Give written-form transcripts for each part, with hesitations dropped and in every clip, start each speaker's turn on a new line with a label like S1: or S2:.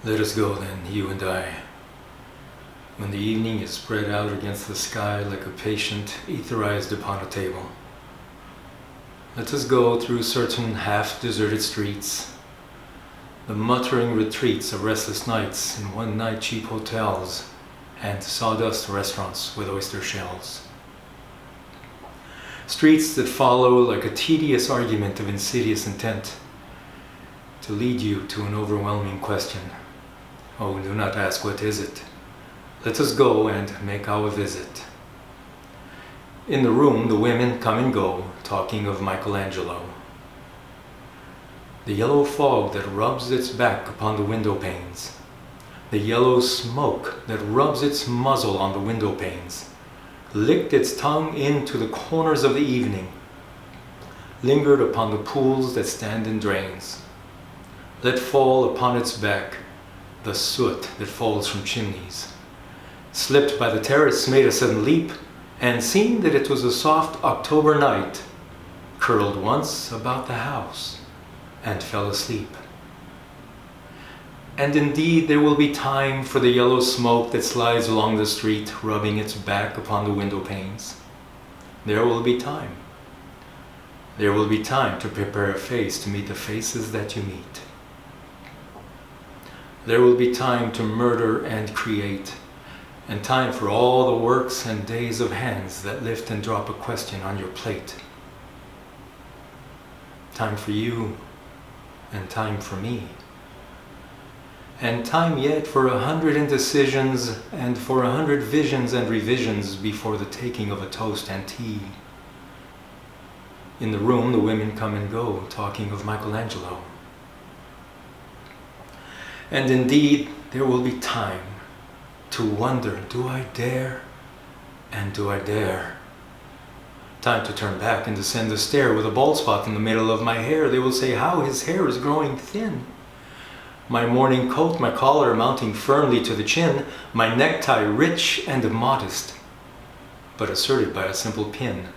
S1: Let us go then, you and I. When the evening is spread out against the sky like a patient etherized upon a table. Let us go through certain half-deserted streets, the muttering retreats of restless nights in one-night cheap hotels and sawdust restaurants with oyster shells. Streets that follow like a tedious argument of insidious intent to lead you to an overwhelming question. Oh, do not ask what is it. Let us go and make our visit. In the room, the women come and go, talking of Michelangelo. The yellow fog that rubs its back upon the window panes, the yellow smoke that rubs its muzzle on the window panes, licked its tongue into the corners of the evening, lingered upon the pools that stand in drains, let fall upon its back the soot that falls from chimneys, slipped by the terrace, made a sudden leap, and seeing that it was a soft October night, curled once about the house and fell asleep. And indeed there will be time for the yellow smoke that slides along the street, rubbing its back upon the window panes. There will be time. There will be time to prepare a face to meet the faces that you meet. There will be time to murder and create, and time for all the works and days of hands that lift and drop a question on your plate. Time for you, and time for me. And time yet for 100 indecisions and for 100 visions and revisions before the taking of a toast and tea. In the room, the women come and go, talking of Michelangelo. And indeed, there will be time to wonder, do I dare? And do I dare? Time to turn back and descend the stair with a bald spot in the middle of my hair. They will say, how his hair is growing thin. My morning coat, my collar mounting firmly to the chin, my necktie rich and modest, but asserted by a simple pin.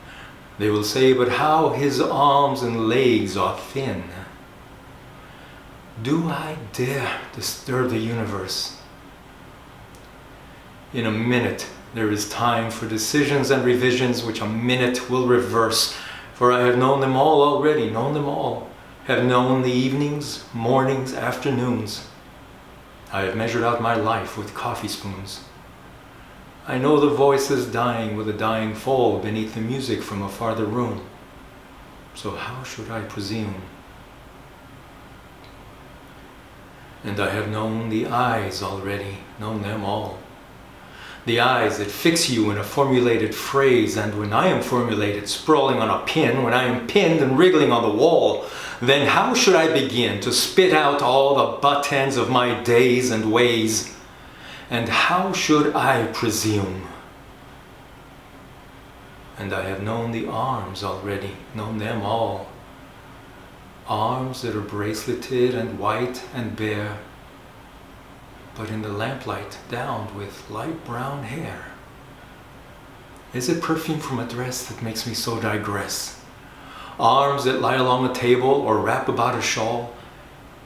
S1: They will say, but how his arms and legs are thin. Do I dare disturb the universe? In a minute, there is time for decisions and revisions which a minute will reverse, for I have known them all already, known them all, have known the evenings, mornings, afternoons. I have measured out my life with coffee spoons. I know the voices dying with a dying fall beneath the music from a farther room. So how should I presume? And I have known the eyes already, known them all. The eyes that fix you in a formulated phrase, and when I am formulated, sprawling on a pin, when I am pinned and wriggling on the wall, then how should I begin to spit out all the butt ends of my days and ways? And how should I presume? And I have known the arms already, known them all. Arms that are braceleted and white and bare, but in the lamplight downed with light brown hair. Is it perfume from a dress that makes me so digress? Arms that lie along a table or wrap about a shawl,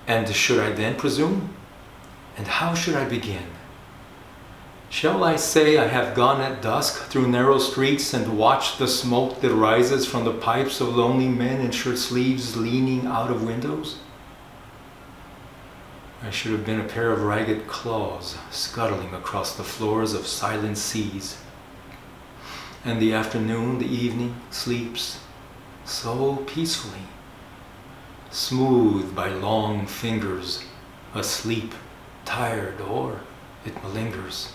S1: and should I then presume? And how should I begin? Shall I say I have gone at dusk through narrow streets and watched the smoke that rises from the pipes of lonely men in shirt sleeves leaning out of windows? I should have been a pair of ragged claws scuttling across the floors of silent seas. And the afternoon, the evening, sleeps so peacefully, smoothed by long fingers, asleep, tired, or it malingers,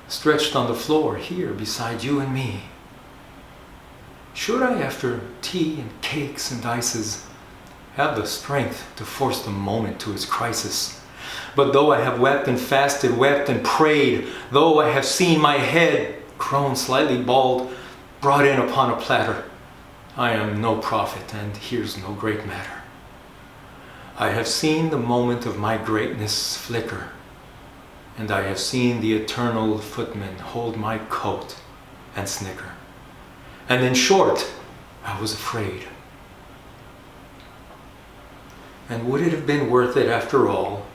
S1: stretched on the floor here beside you and me. Should I, after tea and cakes and ices, have the strength to force the moment to its crisis? But though I have wept and fasted, wept and prayed, though I have seen my head grown slightly bald, brought in upon a platter, I am no prophet, and here's no great matter. I have seen the moment of my greatness flicker, and I have seen the eternal footman hold my coat and snicker. And in short, I was afraid. And would it have been worth it after all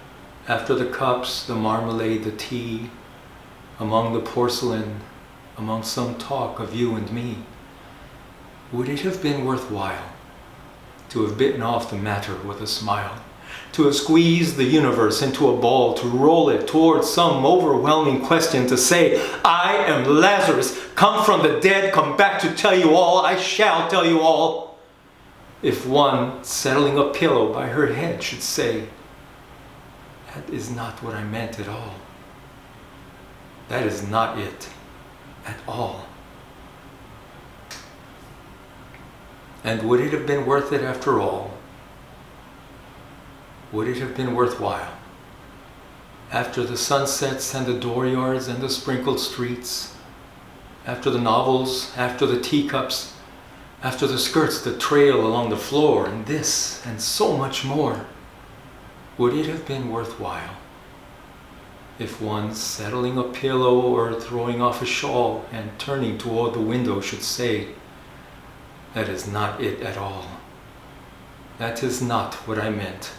S1: After the cups, the marmalade, the tea, among the porcelain, among some talk of you and me, would it have been worthwhile to have bitten off the matter with a smile, to have squeezed the universe into a ball, to roll it towards some overwhelming question, to say, I am Lazarus, come from the dead, come back to tell you all, I shall tell you all. If one, settling a pillow by her head, should say, that is not what I meant at all. That is not it at all. And would it have been worth it after all? Would it have been worthwhile? After the sunsets and the dooryards and the sprinkled streets, after the novels, after the teacups, after the skirts that trail along the floor, and this and so much more, would it have been worthwhile if one, settling a pillow or throwing off a shawl and turning toward the window, should say, that is not it at all. That is not what I meant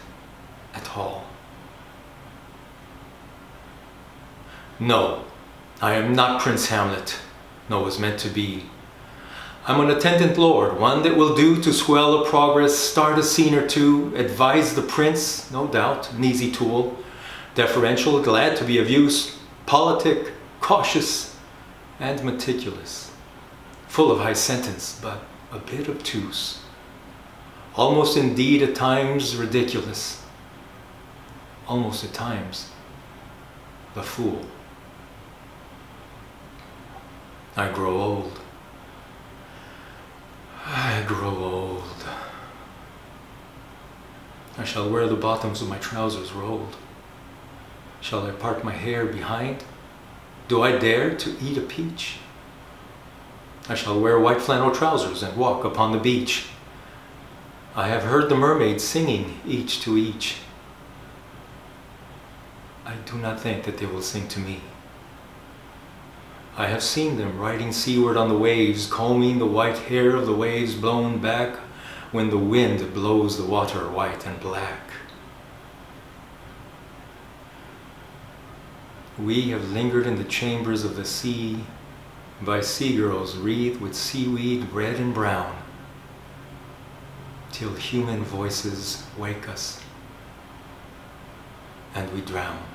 S1: at all. No, I am not Prince Hamlet, nor was meant to be. I'm an attendant lord, one that will do to swell a progress, start a scene or two, advise the prince, no doubt, an easy tool, deferential, glad to be of use, politic, cautious, and meticulous, full of high sentence, but a bit obtuse, almost indeed at times ridiculous, almost at times the fool. I grow old. I grow old. I shall wear the bottoms of my trousers rolled. Shall I part my hair behind? Do I dare to eat a peach? I shall wear white flannel trousers and walk upon the beach. I have heard the mermaids singing each to each. I do not think that they will sing to me. I have seen them riding seaward on the waves, combing the white hair of the waves blown back when the wind blows the water white and black. We have lingered in the chambers of the sea, by sea-girls wreathed with seaweed red and brown, till human voices wake us and we drown.